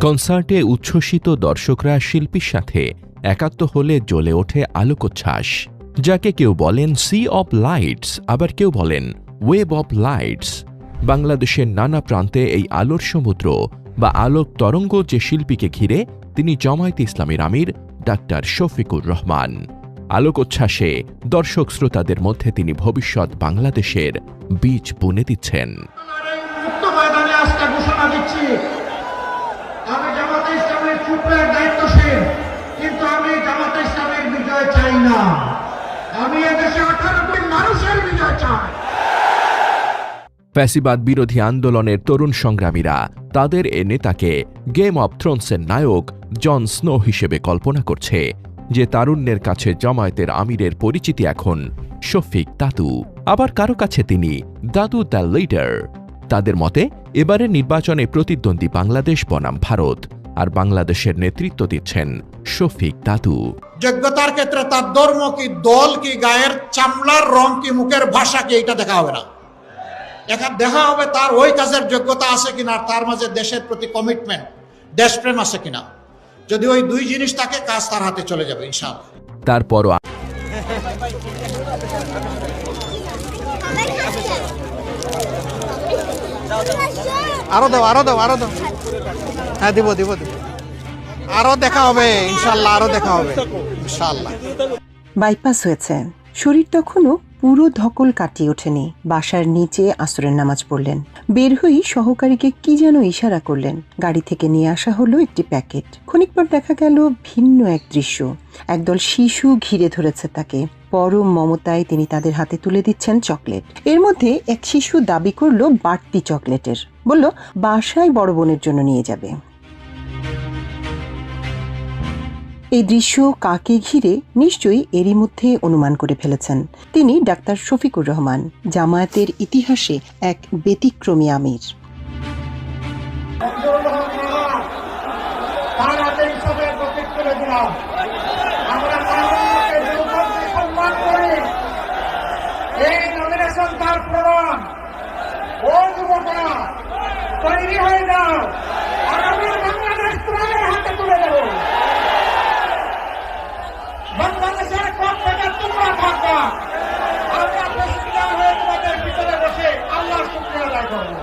কনসার্টে উচ্ছ্বসিত দর্শকরা শিল্পীর সাথে একাত্ম হলে জ্বলে ওঠে আলোকোচ্ছ্বাস, যাকে কেউ বলেন সি অব লাইটস, আবার কেউ বলেন ওয়েব অব লাইটস। বাংলাদেশের নানা প্রান্তে এই আলোর সমুদ্র বা আলোক তরঙ্গ যে শিল্পীকে ঘিরে, তিনি জামায়াতে ইসলামীর আমির ডাক্তার শফিকুর রহমান। আলোকোচ্ছ্বাসে দর্শক শ্রোতাদের মধ্যে তিনি ভবিষ্যৎ বাংলাদেশের বীজ বুনে দিচ্ছেন। আমি জামায়াতে ইসলামের চুপের দায়িত্বশীল, কিন্তু আমি জামায়াতে ইসলামের বিজয় চাই না। আমি এদেশে 18 কোটি মানুষের বিজয় চাই। ফ্যাসিবাদ বিরোধী আন্দোলনের তরুণ সংগ্রামীরা তাদের এ নেতাকে গেম অব থ্রোনসের নায়ক জন স্নো হিসেবে কল্পনা করছে, যে তারুণ্যের কাছে জামায়াতের আমিরের পরিচিতি এখন শফিক দাদু, আবার কারো কাছে তিনি দাদু দ্য লিডার। তাদের মতে এবারের নির্বাচনে প্রতিদ্বন্দ্বী বাংলাদেশ বনাম ভারত, আর বাংলাদেশের নেতৃত্ব দিচ্ছেন শফিক দাদু। যোগ্যতার ক্ষেত্রে তার ধর্ম কি, দল কি, গায়ের চামড়ার রং কি, মুখের ভাষা কি, এটা দেখা হবে না। এখন দেখা হবে তার ওই কাজের যোগ্যতা আছে কিনা, আর তার মাঝে দেশের প্রতি কমিটমেন্ট, দেশপ্রেম আছে কিনা। যদি ওই দুই জিনিস থাকে, কাজ তার হাতে চলে যাবে ইনশাআল্লাহ। তারপরও আরো দাও, হ্যাঁ দিব, আরো দেখা হবে ইনশাআল্লাহ, আরো দেখা হবে ইনশাআল্লাহ। বাইপাস হয়েছে, শরীর তখনও পুরো ধকল কাটিয়ে ওঠেনি। বাসার নিচে আসরের নামাজ পড়লেন, বের হয়েই সহকারীকে কি যেন ইশারা করলেন। গাড়ি থেকে নিয়ে আসা হলো একটি প্যাকেট। খানিক পর দেখা গেল ভিন্ন এক দৃশ্য। একদল শিশু ঘিরে ধরেছে তাকে। পরম মমতায় তিনি তাদের হাতে তুলে দিচ্ছেন চকলেট। এর মধ্যে এক শিশু দাবি করলো বাড়তি চকলেটের, বলল বাসায় বড় বোনের জন্য নিয়ে যাবে। এই দৃশ্য কাকে ঘিরে নিশ্চয়ই এরই মধ্যে অনুমান করে ফেলেছেন। তিনি ডাক্তার শফিকুর রহমান, জামায়াতের ইতিহাসে এক ব্যতিক্রমী আমির। বাংলাদেশের পথ থেকে তোমরা থাকবা, আমরা প্রস্তুত হয়ে তোমাদের ভিতরে বসে আল্লাহর শুকরিয়া আদায় করবো।